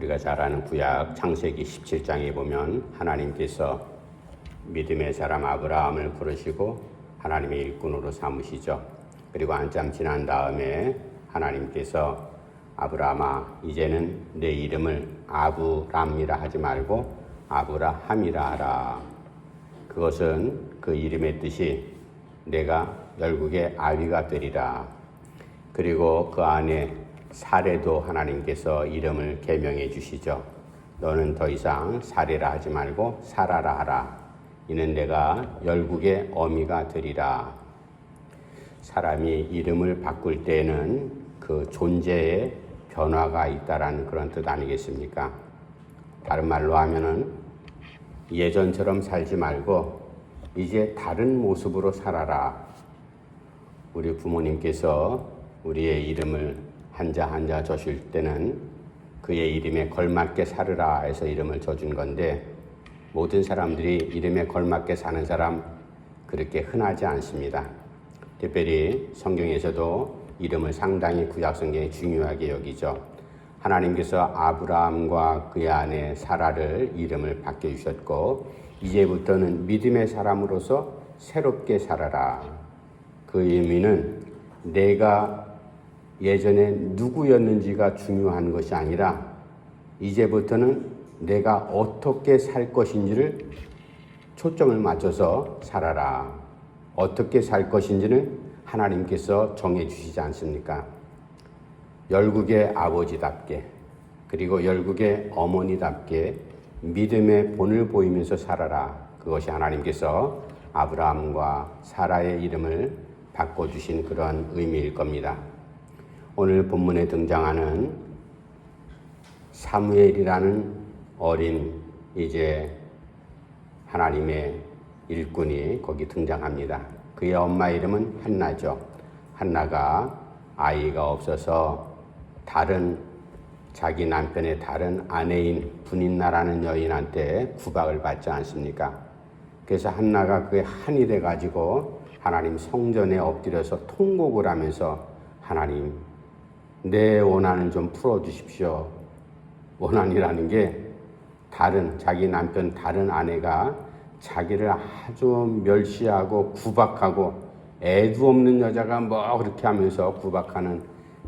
우리가 잘 아는 구약 창세기 17장에 보면 하나님께서 믿음의 사람 아브라함을 부르시고 하나님의 일꾼으로 삼으시죠. 그리고 한참 지난 다음에 하나님께서 아브라함아 이제는 내 이름을 아브람이라 하지 말고 아브라함이라 하라. 그것은 그 이름의 뜻이 내가 열국의 아비가 되리라. 그리고 그 안에 사레도 하나님께서 이름을 계명해 주시죠. 너는 더 이상 사레라 하지 말고 사라라 하라. 이는 내가 열국의 어미가 되리라. 사람이 이름을 바꿀 때에는 그 존재에 변화가 있다라는 그런 뜻 아니겠습니까? 다른 말로 하면은 예전처럼 살지 말고 이제 다른 모습으로 살아라. 우리 부모님께서 우리의 이름을 한자 한자 저실 때는 그의 이름에 걸맞게 살으라 해서 이름을 져준 건데 모든 사람들이 이름에 걸맞게 사는 사람 그렇게 흔하지 않습니다. 특별히 성경에서도 이름을 상당히 구약 성경에 중요하게 여기죠. 하나님께서 아브라함과 그의 아내 사라를 이름을 바꿔주셨고 이제부터는 믿음의 사람으로서 새롭게 살아라. 그 의미는 내가 예전에 누구였는지가 중요한 것이 아니라 이제부터는 내가 어떻게 살 것인지를 초점을 맞춰서 살아라. 어떻게 살 것인지는 하나님께서 정해 주시지 않습니까? 열국의 아버지답게 그리고 열국의 어머니답게 믿음의 본을 보이면서 살아라. 그것이 하나님께서 아브라함과 사라의 이름을 바꿔주신 그런 의미일 겁니다. 오늘 본문에 등장하는 사무엘이라는 어린 이제 하나님의 일꾼이 거기 등장합니다. 그의 엄마 이름은 한나죠. 한나가 아이가 없어서 자기 남편의 다른 아내인 분인나라는 여인한테 구박을 받지 않습니까? 그래서 한나가 그게 한이 돼가지고 하나님 성전에 엎드려서 통곡을 하면서 하나님 내 원한을 좀 풀어주십시오. 원한이라는 게 자기 남편 다른 아내가 자기를 아주 멸시하고 구박하고 애도 없는 여자가 뭐 그렇게 하면서 구박하는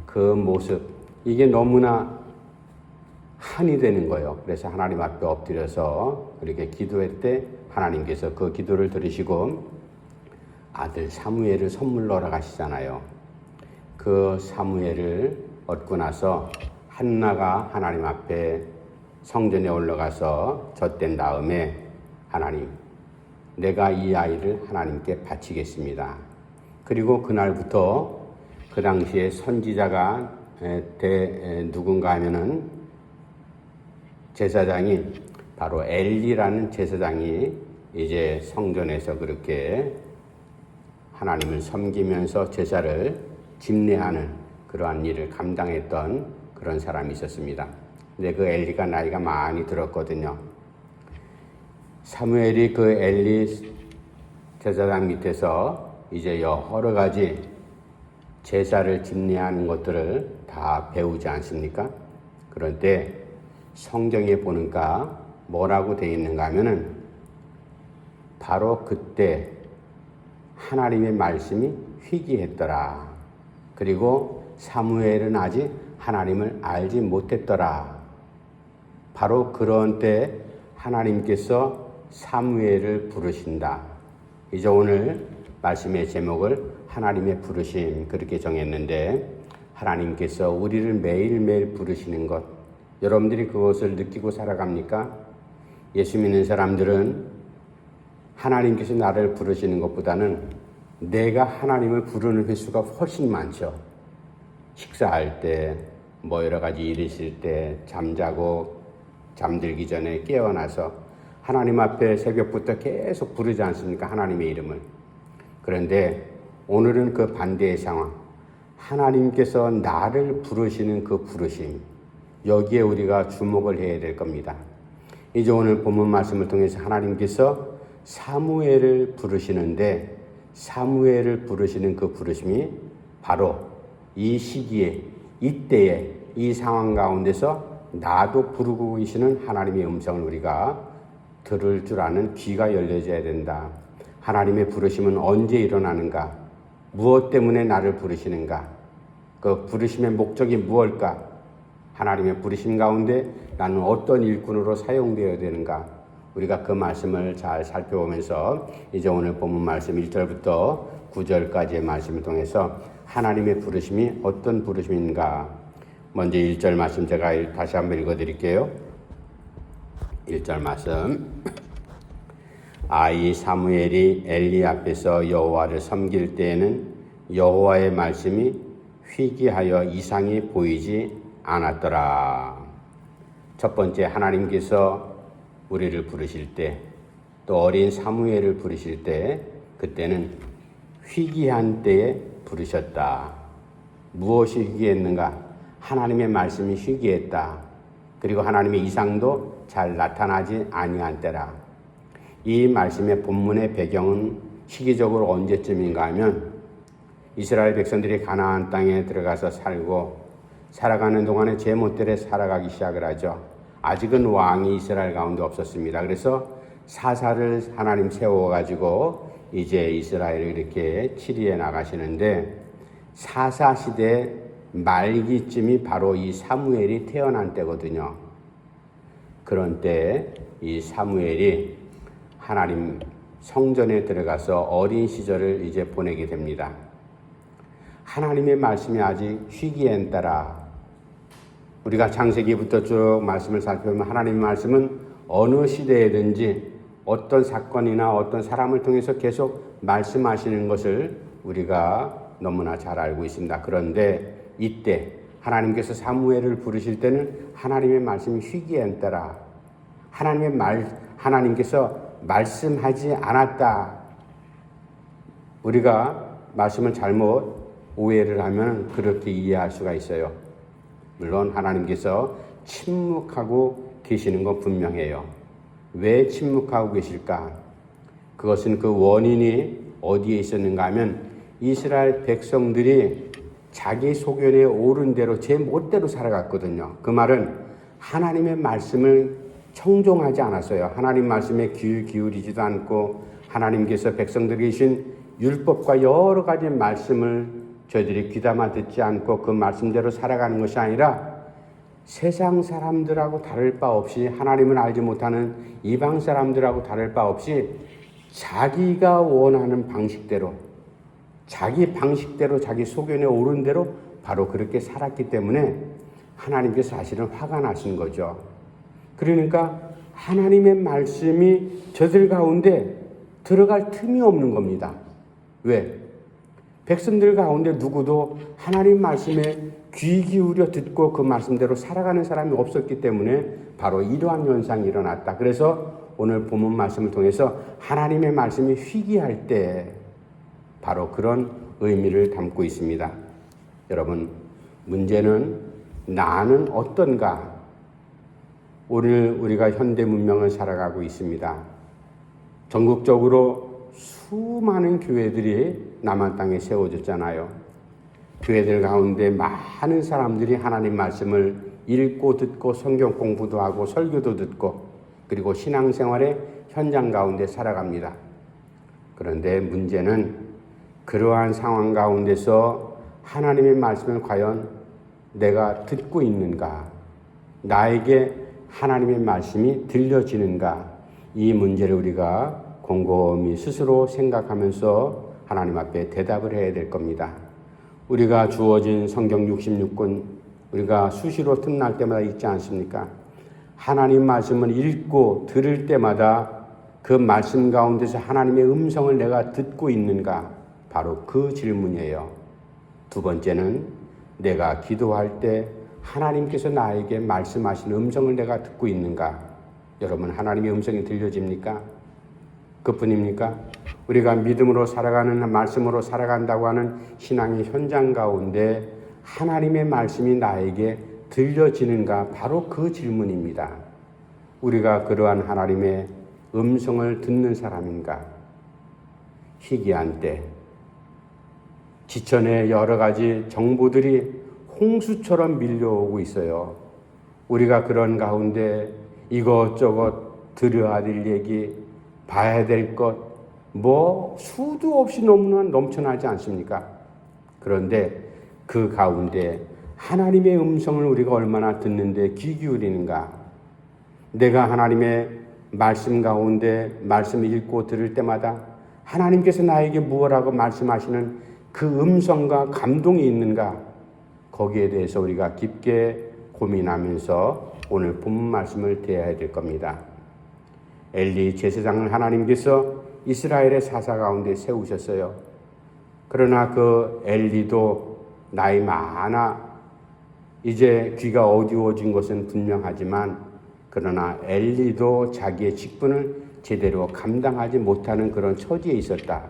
그 모습 이게 너무나 한이 되는 거예요. 그래서 하나님 앞에 엎드려서 그렇게 기도할 때 하나님께서 그 기도를 들으시고 아들 사무엘을 선물로 허락하시잖아요. 그 사무엘을 얻고 나서 한나가 하나님 앞에 성전에 올라가서 젖댄 다음에 하나님 내가 이 아이를 하나님께 바치겠습니다. 그리고 그날부터 그 당시에 선지자가 누군가 하면은 제사장이 바로 엘리라는 제사장이 이제 성전에서 그렇게 하나님을 섬기면서 제사를 집례하는 그러한 일을 감당했던 그런 사람이 있었습니다. 근데 그 엘리가 나이가 많이 들었거든요. 사무엘이 그 엘리 제사장 밑에서 이제 여러 가지 제사를 집례하는 것들을 다 배우지 않습니까? 그런데 성경에 보니까 뭐라고 되어 있는가 하면은 바로 그때 하나님의 말씀이 희귀했더라. 그리고 사무엘은 아직 하나님을 알지 못했더라. 바로 그런 때 하나님께서 사무엘을 부르신다. 이제 오늘 말씀의 제목을 하나님의 부르심 그렇게 정했는데 하나님께서 우리를 매일매일 부르시는 것 여러분들이 그것을 느끼고 살아갑니까? 예수 믿는 사람들은 하나님께서 나를 부르시는 것보다는 내가 하나님을 부르는 횟수가 훨씬 많죠. 식사할 때, 뭐 여러 가지 일 있을 때, 잠자고 잠들기 전에 깨어나서 하나님 앞에 새벽부터 계속 부르지 않습니까? 하나님의 이름을. 그런데 오늘은 그 반대의 상황. 하나님께서 나를 부르시는 그 부르심. 여기에 우리가 주목을 해야 될 겁니다. 이제 오늘 본문 말씀을 통해서 하나님께서 사무엘을 부르시는데 사무엘을 부르시는 그 부르심이 바로 이 시기에 이때에 이 상황 가운데서 나도 부르고 계시는 하나님의 음성을 우리가 들을 줄 아는 귀가 열려져야 된다. 하나님의 부르심은 언제 일어나는가? 무엇 때문에 나를 부르시는가? 그 부르심의 목적이 무엇일까? 하나님의 부르심 가운데 나는 어떤 일꾼으로 사용되어야 되는가? 우리가 그 말씀을 잘 살펴보면서 이제 오늘 본문 말씀 1절부터 9절까지의 말씀을 통해서 하나님의 부르심이 어떤 부르심인가? 먼저 1절 말씀 제가 다시 한번 읽어드릴게요. 1절 말씀. 이 사무엘이 엘리 앞에서 여호와를 섬길 때에는 여호와의 말씀이 희귀하여 이상이 보이지 않았더라. 첫 번째, 하나님께서 우리를 부르실 때, 또 어린 사무엘을 부르실 때, 그때는 희귀한 때에 부르셨다. 무엇이 희귀했는가? 하나님의 말씀이 희귀했다. 그리고 하나님의 이상도 잘 나타나지 아니한 때라. 이 말씀의 본문의 배경은 시기적으로 언제쯤인가 하면 이스라엘 백성들이 가나안 땅에 들어가서 살아가는 동안에 제멋대로 살아가기 시작을 하죠. 아직은 왕이 이스라엘 가운데 없었습니다. 그래서 사사를 하나님 세워가지고 이제 이스라엘을 이렇게 치리해 나가시는데, 사사 시대 말기쯤이 바로 이 사무엘이 태어난 때거든요. 그런 때 이 사무엘이 하나님 성전에 들어가서 어린 시절을 이제 보내게 됩니다. 하나님의 말씀이 아직 희귀한 따라 우리가 창세기부터 쭉 말씀을 살펴보면 하나님의 말씀은 어느 시대에든지 어떤 사건이나 어떤 사람을 통해서 계속 말씀하시는 것을 우리가 너무나 잘 알고 있습니다. 그런데 이때 하나님께서 사무엘을 부르실 때는 하나님의 말씀이 희귀한 따라 하나님께서 말씀하지 않았다. 우리가 말씀을 잘못 오해를 하면 그렇게 이해할 수가 있어요. 물론 하나님께서 침묵하고 계시는 건 분명해요. 왜 침묵하고 계실까? 그것은 그 원인이 어디에 있었는가 하면 이스라엘 백성들이 자기 소견에 옳은 대로 제 멋대로 살아갔거든요. 그 말은 하나님의 말씀을 청종하지 않았어요. 하나님 말씀에 귀 기울이지도 않고 하나님께서 백성들에게 주신 율법과 여러 가지 말씀을 저희들이 귀담아 듣지 않고 그 말씀대로 살아가는 것이 아니라 세상 사람들하고 다를 바 없이, 하나님을 알지 못하는 이방 사람들하고 다를 바 없이 자기가 원하는 방식대로, 자기 방식대로, 자기 소견에 옳은 대로 바로 그렇게 살았기 때문에 하나님께서 사실은 화가 나신 거죠. 그러니까 하나님의 말씀이 저들 가운데 들어갈 틈이 없는 겁니다. 왜? 백성들 가운데 누구도 하나님 말씀에 귀 기울여 듣고 그 말씀대로 살아가는 사람이 없었기 때문에 바로 이러한 현상이 일어났다. 그래서 오늘 본문 말씀을 통해서 하나님의 말씀이 희귀할 때 바로 그런 의미를 담고 있습니다. 여러분, 문제는 나는 어떤가? 오늘 우리가 현대 문명을 살아가고 있습니다. 전국적으로 수많은 교회들이 남한 땅에 세워졌잖아요. 교회들 가운데 많은 사람들이 하나님 말씀을 읽고 듣고 성경 공부도 하고 설교도 듣고 그리고 신앙생활의 현장 가운데 살아갑니다. 그런데 문제는 그러한 상황 가운데서 하나님의 말씀을 과연 내가 듣고 있는가? 나에게 하나님의 말씀이 들려지는가? 이 문제를 우리가 곰곰이 스스로 생각하면서 하나님 앞에 대답을 해야 될 겁니다. 우리가 주어진 성경 66권 우리가 수시로 틈날 때마다 읽지 않습니까? 하나님 말씀을 읽고 들을 때마다 그 말씀 가운데서 하나님의 음성을 내가 듣고 있는가? 바로 그 질문이에요. 두 번째는 내가 기도할 때 하나님께서 나에게 말씀하시는 음성을 내가 듣고 있는가? 여러분, 하나님의 음성이 들려집니까? 그뿐입니까? 우리가 믿음으로 살아가는, 말씀으로 살아간다고 하는 신앙의 현장 가운데 하나님의 말씀이 나에게 들려지는가? 바로 그 질문입니다. 우리가 그러한 하나님의 음성을 듣는 사람인가? 희귀한 때, 지천의 여러 가지 정보들이 홍수처럼 밀려오고 있어요. 우리가 그런 가운데 이것저것 들어야 될 얘기, 봐야 될 것, 수도 없이 너무나 넘쳐나지 않습니까? 그런데 그 가운데 하나님의 음성을 우리가 얼마나 듣는데 귀 기울이는가? 내가 하나님의 말씀 가운데 말씀 읽고 들을 때마다 하나님께서 나에게 무엇라고 말씀하시는 그 음성과 감동이 있는가? 거기에 대해서 우리가 깊게 고민하면서 오늘 본문 말씀을 대해야 될 겁니다. 엘리 제사장을 하나님께서 이스라엘의 사사 가운데 세우셨어요. 그러나 그 엘리도 나이 많아 이제 귀가 어두워진 것은 분명하지만 그러나 엘리도 자기의 직분을 제대로 감당하지 못하는 그런 처지에 있었다.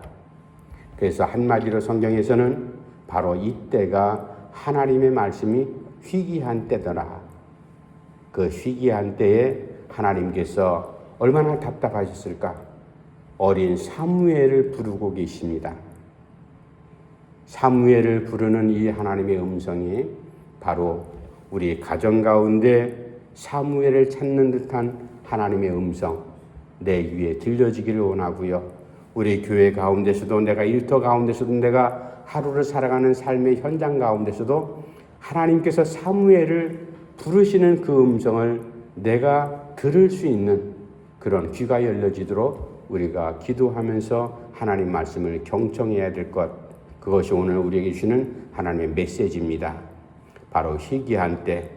그래서 한마디로 성경에서는 바로 이때가 하나님의 말씀이 희귀한 때더라. 그 희귀한 때에 하나님께서 얼마나 답답하셨을까? 어린 사무엘을 부르고 계십니다. 사무엘을 부르는 이 하나님의 음성이 바로 우리 가정 가운데 사무엘을 찾는 듯한 하나님의 음성 내 귀에 들려지기를 원하고요. 우리 교회 가운데서도 내가 일터 가운데서도 내가 하루를 살아가는 삶의 현장 가운데서도 하나님께서 사무엘을 부르시는 그 음성을 내가 들을 수 있는 그런 귀가 열려지도록 우리가 기도하면서 하나님 말씀을 경청해야 될 것, 그것이 오늘 우리에게 주시는 하나님의 메시지입니다. 바로 희귀한 때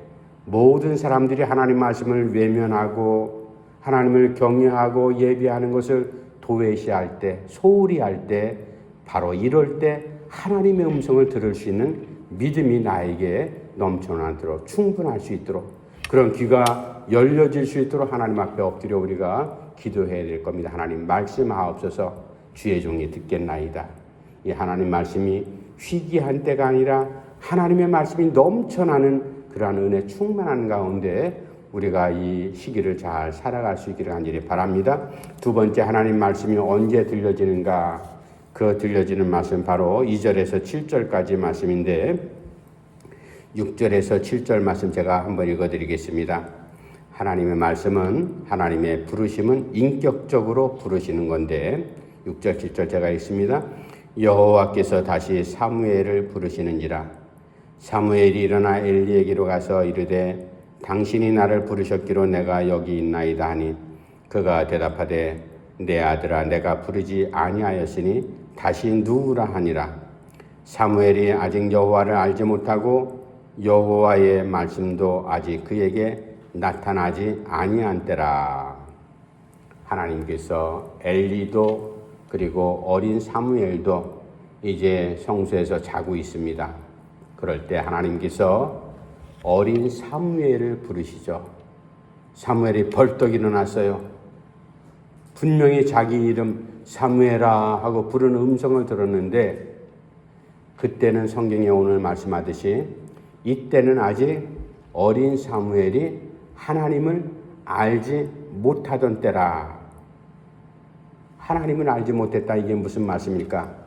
모든 사람들이 하나님 말씀을 외면하고 하나님을 경외하고 예비하는 것을 도외시할 때, 소홀히 할 때, 바로 이럴 때 하나님의 음성을 들을 수 있는 믿음이 나에게 넘쳐나도록 충분할 수 있도록 그런 귀가 열려질 수 있도록 하나님 앞에 엎드려 우리가 기도해야 될 겁니다. 하나님 말씀하옵소서. 주의 종이 듣겠나이다. 이 하나님 말씀이 희귀한 때가 아니라 하나님의 말씀이 넘쳐나는 그러한 은혜 충만한 가운데 우리가 이 시기를 잘 살아갈 수 있기를 간절히 바랍니다. 두 번째 하나님 말씀이 언제 들려지는가? 그 들려지는 말씀 바로 2절에서 7절까지 말씀인데 6절에서 7절 말씀 제가 한번 읽어드리겠습니다. 하나님의 말씀은 하나님의 부르심은 인격적으로 부르시는 건데 6절 7절 제가 읽습니다. 여호와께서 다시 사무엘을 부르시는지라 사무엘이 일어나 엘리에게로 가서 이르되 당신이 나를 부르셨기로 내가 여기 있나이다 하니 그가 대답하되 내 아들아 내가 부르지 아니하였으니 다시 누구라 하니라. 사무엘이 아직 여호와를 알지 못하고 여호와의 말씀도 아직 그에게 나타나지 아니한 때라. 하나님께서 엘리도 그리고 어린 사무엘도 이제 성소에서 자고 있습니다. 그럴 때 하나님께서 어린 사무엘을 부르시죠. 사무엘이 벌떡 일어났어요. 분명히 자기 이름 사무엘아 하고 부르는 음성을 들었는데 그때는 성경에 오늘 말씀하듯이 이때는 아직 어린 사무엘이 하나님을 알지 못하던 때라. 하나님을 알지 못했다. 이게 무슨 말씀일까?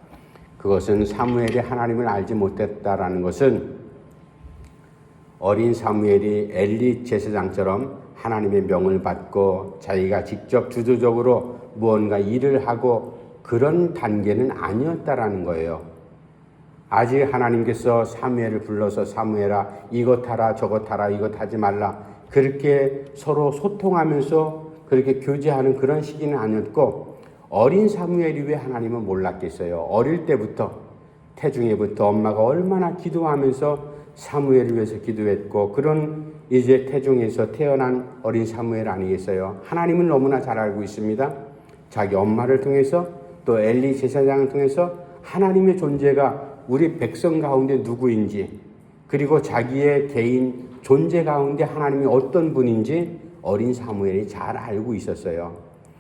그것은 사무엘이 하나님을 알지 못했다라는 것은 어린 사무엘이 엘리 제사장처럼 하나님의 명을 받고 자기가 직접 주도적으로 무언가 일을 하고 그런 단계는 아니었다라는 거예요. 아직 하나님께서 사무엘을 불러서 사무엘아 이것 하라 저것 하라 이것 하지 말라 그렇게 서로 소통하면서 그렇게 교제하는 그런 시기는 아니었고 어린 사무엘이 왜 하나님을 몰랐겠어요. 어릴 때부터 태중에부터 엄마가 얼마나 기도하면서 사무엘을 위해서 기도했고 그런 이제 태중에서 태어난 어린 사무엘 아니겠어요. 하나님을 너무나 잘 알고 있습니다. 자기 엄마를 통해서 또 엘리 제사장을 통해서 하나님의 존재가 우리 백성 가운데 누구인지 그리고 자기의 개인 존재 가운데 하나님이 어떤 분인지 어린 사무엘이 잘 알고 있었어요.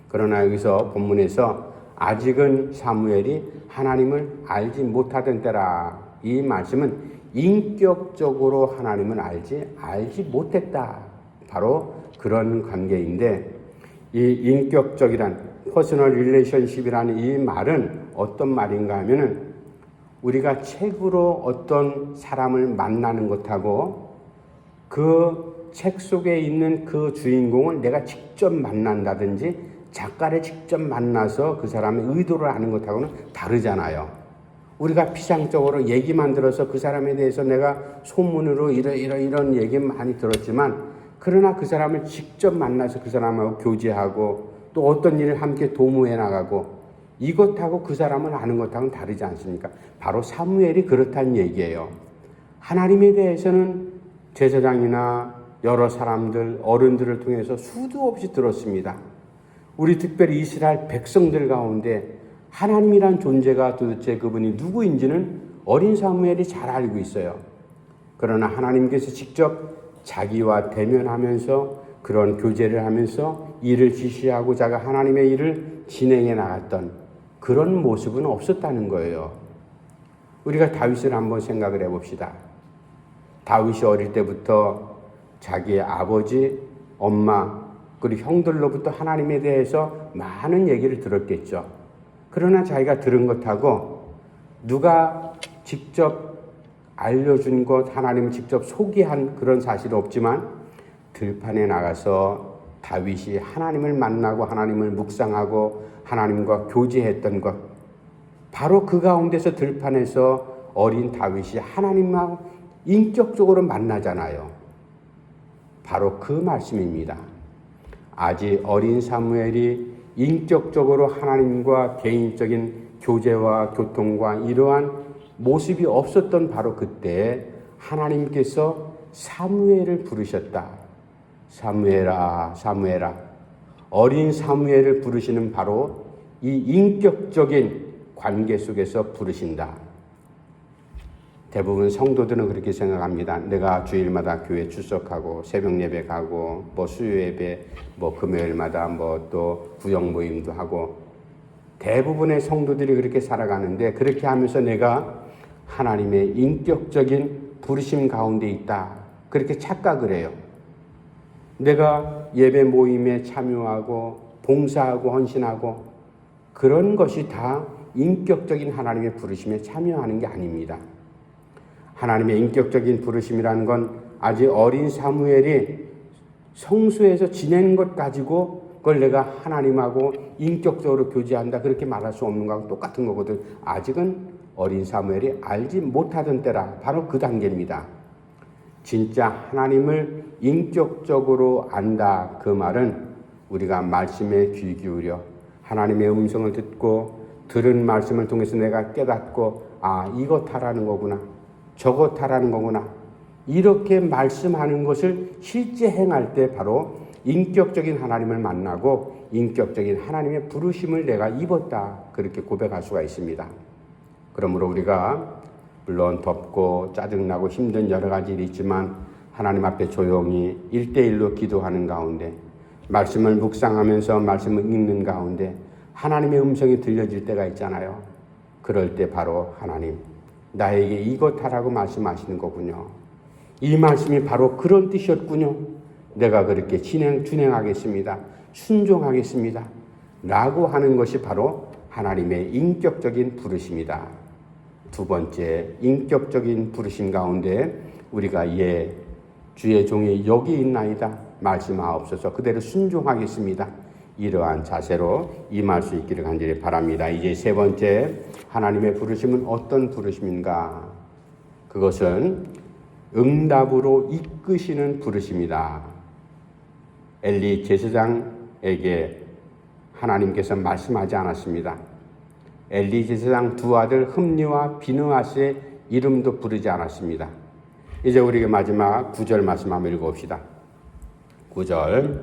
그러나 여기서 본문에서 아직은 사무엘이 하나님을 알지 못하던 때라. 이 말씀은 인격적으로 하나님을 알지 못했다. 바로 그런 관계인데 이 인격적이란 퍼스널 릴레이션십이라는 이 말은 어떤 말인가 하면은 우리가 책으로 어떤 사람을 만나는 것하고 그 책 속에 있는 그 주인공을 내가 직접 만난다든지 작가를 직접 만나서 그 사람의 의도를 아는 것하고는 다르잖아요. 우리가 피상적으로 얘기만 들어서 그 사람에 대해서 내가 소문으로 이런 얘기 많이 들었지만, 그러나 그 사람을 직접 만나서 그 사람하고 교제하고 또 어떤 일을 함께 도모해 나가고, 이것하고 그 사람을 아는 것하고는 다르지 않습니까? 바로 사무엘이 그렇다는 얘기예요. 하나님에 대해서는 제사장이나 여러 사람들, 어른들을 통해서 수도 없이 들었습니다. 우리 특별히 이스라엘 백성들 가운데 하나님이란 존재가 도대체 그분이 누구인지는 어린 사무엘이 잘 알고 있어요. 그러나 하나님께서 직접 자기와 대면하면서 그런 교제를 하면서 일을 지시하고 자가 하나님의 일을 진행해 나갔던 그런 모습은 없었다는 거예요. 우리가 다윗을 한번 생각을 해봅시다. 다윗이 어릴 때부터 자기의 아버지, 엄마, 그리고 형들로부터 하나님에 대해서 많은 얘기를 들었겠죠. 그러나 자기가 들은 것하고 누가 직접 알려준 것, 하나님을 직접 소개한 그런 사실은 없지만, 들판에 나가서 다윗이 하나님을 만나고 하나님을 묵상하고 하나님과 교제했던 것, 바로 그 가운데서 들판에서 어린 다윗이 하나님과 인격적으로 만나잖아요. 바로 그 말씀입니다. 아직 어린 사무엘이 인격적으로 하나님과 개인적인 교제와 교통과 이러한 모습이 없었던 바로 그때 하나님께서 사무엘을 부르셨다. 사무엘아, 사무엘아. 어린 사무엘을 부르시는 바로 이 인격적인 관계 속에서 부르신다. 대부분 성도들은 그렇게 생각합니다. 내가 주일마다 교회 출석하고 새벽 예배 가고 수요 예배 금요일마다 또 구역 모임도 하고, 대부분의 성도들이 그렇게 살아가는데, 그렇게 하면서 내가 하나님의 인격적인 부르심 가운데 있다, 그렇게 착각을 해요. 내가 예배 모임에 참여하고 봉사하고 헌신하고 그런 것이 다 인격적인 하나님의 부르심에 참여하는 게 아닙니다. 하나님의 인격적인 부르심이라는 건 아직 어린 사무엘이 성소에서 지낸 것 가지고 그걸 내가 하나님하고 인격적으로 교제한다, 그렇게 말할 수 없는 거하고 똑같은 거거든. 아직은 어린 사무엘이 알지 못하던 때라 바로 그 단계입니다. 진짜 하나님을 인격적으로 안다, 그 말은 우리가 말씀에 귀 기울여 하나님의 음성을 듣고 들은 말씀을 통해서 내가 깨닫고, 이것 하라는 거구나, 저것 하라는 거구나, 이렇게 말씀하는 것을 실제 행할 때 바로 인격적인 하나님을 만나고 인격적인 하나님의 부르심을 내가 입었다, 그렇게 고백할 수가 있습니다. 그러므로 우리가 물론 덥고 짜증나고 힘든 여러 가지 일이 있지만 하나님 앞에 조용히 1대1로 기도하는 가운데, 말씀을 묵상하면서 말씀을 읽는 가운데 하나님의 음성이 들려질 때가 있잖아요. 그럴 때 바로 하나님, 나에게 이것 하라고 말씀하시는 거군요. 이 말씀이 바로 그런 뜻이었군요. 내가 그렇게 준행하겠습니다. 순종하겠습니다. 라고 하는 것이 바로 하나님의 인격적인 부르심이다. 두 번째, 인격적인 부르심 가운데 우리가 주의 종이 여기 있나이다, 말씀하옵소서, 그대로 순종하겠습니다, 이러한 자세로 임할 수 있기를 간절히 바랍니다. 이제 세 번째, 하나님의 부르심은 어떤 부르심인가? 그것은 응답으로 이끄시는 부르심이다. 엘리 제사장에게 하나님께서 말씀하지 않았습니다. 엘리 제사장 두 아들 흠니와 비느하스의 이름도 부르지 않았습니다. 이제 우리가 마지막 9절 말씀 한번 읽어봅시다. 9절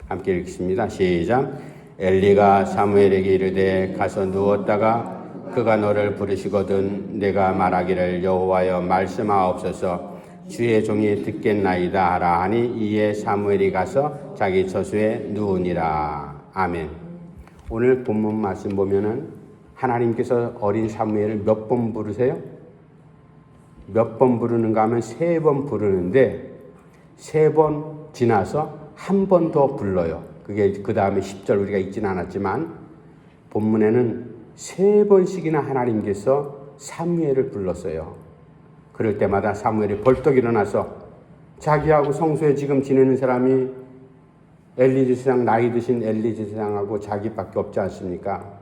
함께 읽겠습니다. 시작. 엘리가 사무엘에게 이르되 가서 누웠다가 그가 너를 부르시거든 내가 말하기를 여호와여 말씀하옵소서, 주의 종이 듣겠나이다 하라 하니 이에 사무엘이 가서 자기 처소에 누우니라. 아멘. 오늘 본문 말씀 보면은 하나님께서 어린 사무엘을 몇 번 부르세요? 몇 번 부르는가 하면 3번 부르는데 3번 지나서 한 번 더 불러요. 그게 그 다음에 10절 우리가 읽지는 않았지만 본문에는 3번씩이나 하나님께서 사무엘을 불렀어요. 그럴 때마다 사무엘이 벌떡 일어나서 자기하고 성소에 지금 지내는 사람이 엘리 제사장, 나이 드신 엘리 제사장하고 자기밖에 없지 않습니까?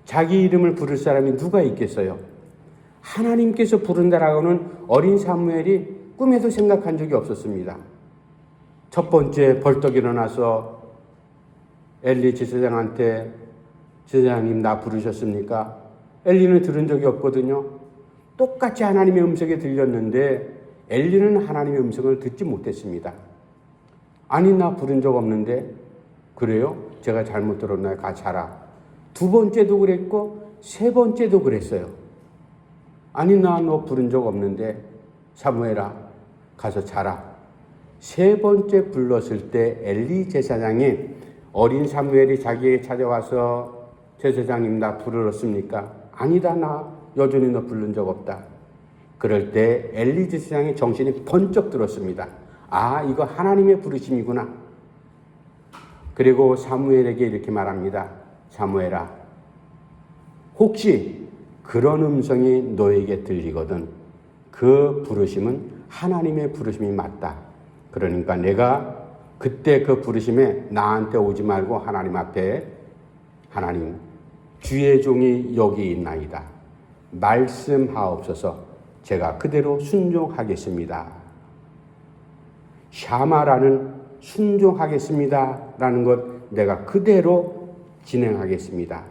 자기 이름을 부를 사람이 누가 있겠어요? 하나님께서 부른다라고는 어린 사무엘이 꿈에도 생각한 적이 없었습니다. 첫 번째 벌떡 일어나서 엘리 제사장한테 제사장님 나 부르셨습니까? 엘리는 들은 적이 없거든요. 똑같이 하나님의 음성이 들렸는데 엘리는 하나님의 음성을 듣지 못했습니다. 아니 나 부른 적 없는데. 그래요? 제가 잘못 들었나요? 가 자라. 두 번째도 그랬고 세 번째도 그랬어요. 아니 나 너 부른 적 없는데. 사무엘아 가서 자라. 세 번째 불렀을 때 엘리 제사장이 어린 사무엘이 자기에게 찾아와서 제사장님 나 부르렀습니까? 아니다 나 여전히 너 부른 적 없다. 그럴 때 엘리 제사장의 정신이 번쩍 들었습니다. 아 이거 하나님의 부르심이구나. 그리고 사무엘에게 이렇게 말합니다. 사무엘아 혹시 그런 음성이 너에게 들리거든 그 부르심은 하나님의 부르심이 맞다. 그러니까 내가 그때 그 부르심에 나한테 오지 말고 하나님 앞에 하나님 주의 종이 여기 있나이다. 말씀하옵소서. 제가 그대로 순종하겠습니다. 샤마라는 순종하겠습니다 라는 것 내가 그대로 진행하겠습니다.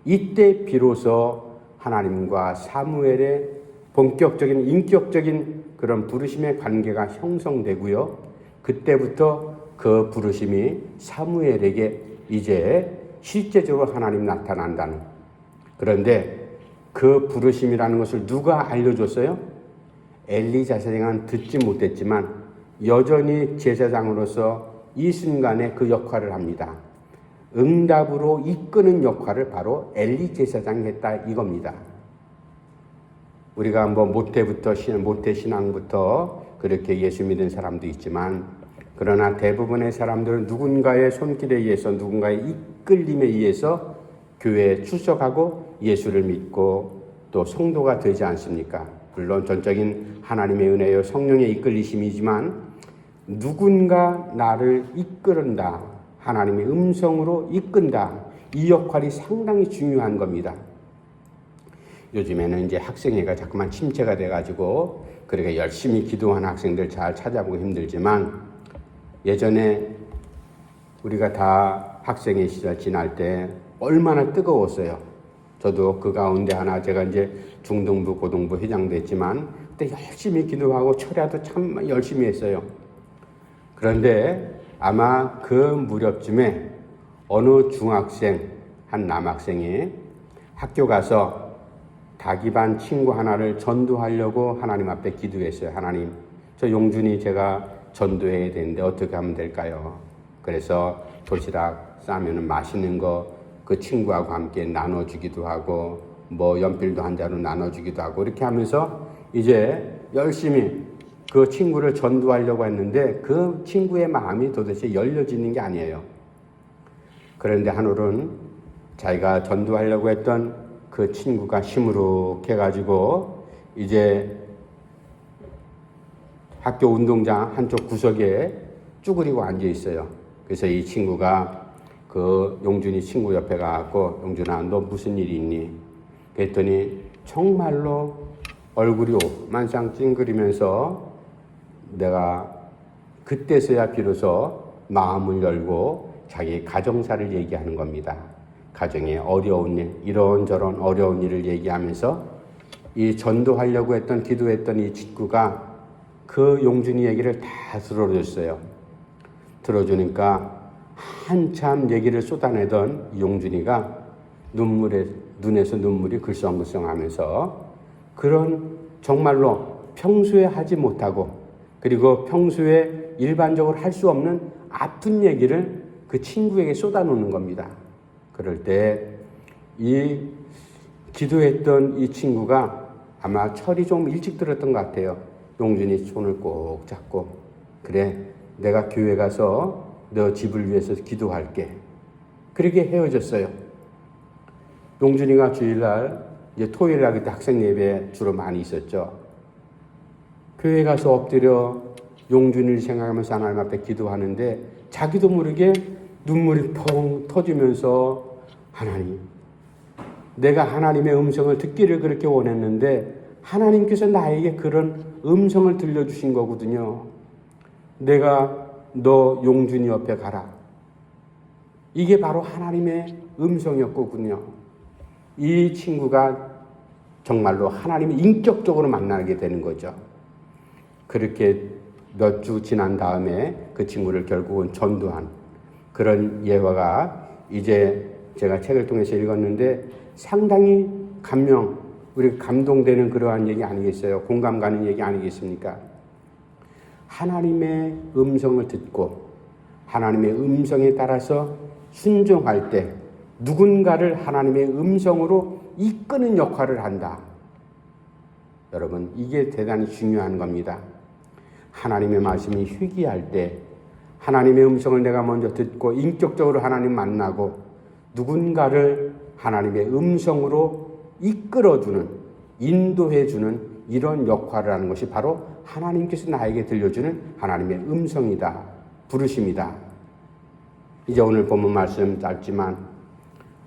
이때 비로소 하나님과 사무엘의 본격적인 인격적인 그런 부르심의 관계가 형성되고요. 그때부터 그 부르심이 사무엘에게 이제 실제적으로 하나님 나타난다는. 그런데 그 부르심이라는 것을 누가 알려줬어요? 엘리 제사장은 듣지 못했지만 여전히 제사장으로서 이 순간에 그 역할을 합니다. 응답으로 이끄는 역할을 바로 엘리 제사장이 했다 이겁니다. 우리가 뭐 모태 신앙부터 그렇게 예수 믿은 사람도 있지만 그러나 대부분의 사람들은 누군가의 손길에 의해서 누군가의 이끌림에 의해서 교회에 출석하고 예수를 믿고 또 성도가 되지 않습니까? 물론 전적인 하나님의 은혜요 성령의 이끌리심이지만 누군가 나를 이끌은다. 하나님의 음성으로 이끈다. 이 역할이 상당히 중요한 겁니다. 요즘에는 이제 학생회가 자꾸만 침체가 돼가지고 그렇게 열심히 기도하는 학생들 잘 찾아보기 힘들지만 예전에 우리가 다 학생회 시절 지날 때 얼마나 뜨거웠어요. 저도 그 가운데 하나 제가 이제 중등부 고등부 회장 됐지만 그때 열심히 기도하고 철야도 참 열심히 했어요. 그런데 아마 그 무렵쯤에 어느 중학생 한 남학생이 학교 가서 자기 반 친구 하나를 전도하려고 하나님 앞에 기도했어요. 하나님, 저 용준이 제가 전도해야 되는데 어떻게 하면 될까요? 그래서 도시락 싸면은 맛있는 거 그 친구하고 함께 나눠주기도 하고 뭐 연필도 한 자루 나눠주기도 하고 이렇게 하면서 이제 열심히 그 친구를 전도하려고 했는데 그 친구의 마음이 도대체 열려지는 게 아니에요. 그런데 한올은 자기가 전도하려고 했던 그 친구가 시무룩해가지고 이제 학교 운동장 한쪽 구석에 쭈그리고 앉아 있어요. 그래서 이 친구가 그 용준이 친구 옆에 가고 용준아 너 무슨 일이 있니? 그랬더니 정말로 얼굴이 만상 찡그리면서 내가 그때서야 비로소 마음을 열고 자기 가정사를 얘기하는 겁니다. 가정에 어려운 일, 이런저런 어려운 일을 얘기하면서 이 전도하려고 했던 기도했던 이 친구가 그 용준이 얘기를 다 들어줬어요. 들어주니까 한참 얘기를 쏟아내던 용준이가 눈에서 눈물이 글썽글썽하면서 그런 정말로 평소에 하지 못하고 그리고 평소에 일반적으로 할 수 없는 아픈 얘기를 그 친구에게 쏟아놓는 겁니다. 그럴 때 이 기도했던 이 친구가 아마 철이 좀 일찍 들었던 것 같아요. 용준이 손을 꼭 잡고 그래 내가 교회 가서 너 집을 위해서 기도할게. 그렇게 헤어졌어요. 용준이가 주일날 이제 토요일날 그때 학생 예배 주로 많이 있었죠. 교회 가서 엎드려 용준이를 생각하면서 하나님 앞에 기도하는데 자기도 모르게 눈물이 펑 터지면서 하나님, 내가 하나님의 음성을 듣기를 그렇게 원했는데 하나님께서 나에게 그런 음성을 들려주신 거거든요. 내가 너 용준이 옆에 가라. 이게 바로 하나님의 음성이었거든요. 이 친구가 정말로 하나님을 인격적으로 만나게 되는 거죠. 그렇게 몇 주 지난 다음에 그 친구를 결국은 전도한 그런 예화가 이제 제가 책을 통해서 읽었는데 상당히 우리 감동되는 그러한 얘기 아니겠어요? 공감 가는 얘기 아니겠습니까? 하나님의 음성을 듣고 하나님의 음성에 따라서 순종할 때 누군가를 하나님의 음성으로 이끄는 역할을 한다. 여러분, 이게 대단히 중요한 겁니다. 하나님의 말씀이 희귀할 때 하나님의 음성을 내가 먼저 듣고 인격적으로 하나님 만나고 누군가를 하나님의 음성으로 이끌어주는, 인도해주는 이런 역할을 하는 것이 바로 하나님께서 나에게 들려주는 하나님의 음성이다, 부르심이다. 이제 오늘 본문 말씀 짧지만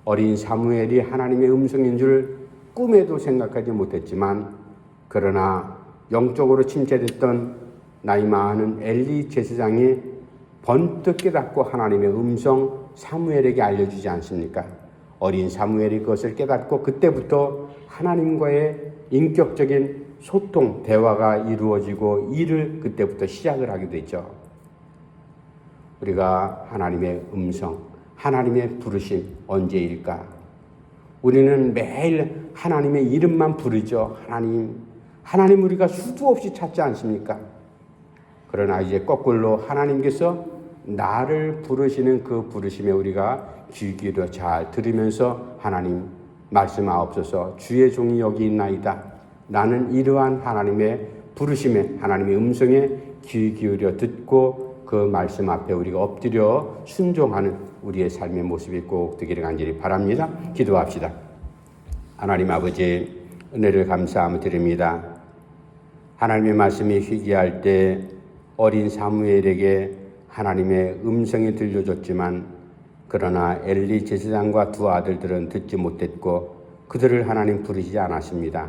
어린 사무엘이 하나님의 음성인 줄 꿈에도 생각하지 못했지만 그러나 영적으로 침체됐던 나이 많은 엘리 제사장이 번뜩 깨닫고 하나님의 음성 사무엘에게 알려주지 않습니까? 어린 사무엘이 그것을 깨닫고 그때부터 하나님과의 인격적인 소통, 대화가 이루어지고 일을 그때부터 시작을 하게 되죠. 우리가 하나님의 음성, 하나님의 부르심 언제일까? 우리는 매일 하나님의 이름만 부르죠. 하나님 우리가 수도 없이 찾지 않습니까? 그러나 이제 거꾸로 하나님께서 나를 부르시는 그 부르심에 우리가 귀 기울여 잘 들으면서 하나님 말씀하옵소서, 주의 종이 여기 있나이다. 나는 이러한 하나님의 부르심에, 하나님의 음성에 귀 기울여 듣고 그 말씀 앞에 우리가 엎드려 순종하는 우리의 삶의 모습이 꼭 되기를 간절히 바랍니다. 기도합시다. 하나님 아버지, 은혜를 감사하며 드립니다. 하나님의 말씀이 희귀할 때 어린 사무엘에게 하나님의 음성이 들려줬지만 그러나 엘리 제사장과 두 아들들은 듣지 못했고 그들을 하나님 부르시지 않았습니다.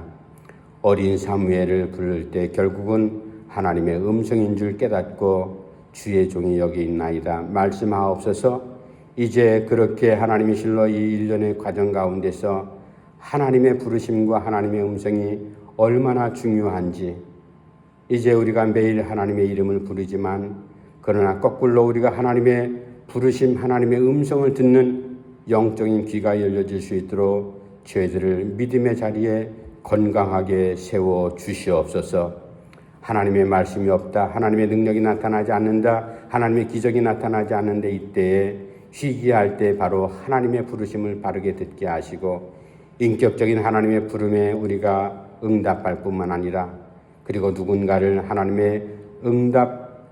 어린 사무엘을 부를 때 결국은 하나님의 음성인 줄 깨닫고 주의 종이 여기 있나이다 말씀하옵소서. 이제 그렇게 하나님이 실로 이 일련의 과정 가운데서 하나님의 부르심과 하나님의 음성이 얼마나 중요한지 이제 우리가 매일 하나님의 이름을 부르지만 그러나 거꾸로 우리가 하나님의 부르심, 하나님의 음성을 듣는 영적인 귀가 열려질 수 있도록 저희들을 믿음의 자리에 건강하게 세워 주시옵소서. 하나님의 말씀이 없다, 하나님의 능력이 나타나지 않는다, 하나님의 기적이 나타나지 않는데 이때에 희귀할 때 바로 하나님의 부르심을 바르게 듣게 하시고 인격적인 하나님의 부름에 우리가 응답할 뿐만 아니라 그리고 누군가를 하나님의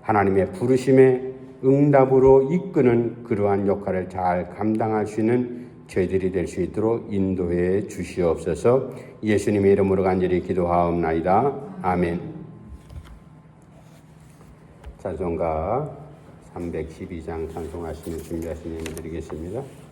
하나님의 부르심의 응답으로 이끄는 그러한 역할을 잘 감당할 수 있는 저희들이 될 수 있도록 인도해 주시옵소서. 예수님의 이름으로 간절히 기도하옵나이다. 아멘. 찬송가 312장 찬송하시면 준비하시면 드리겠습니다.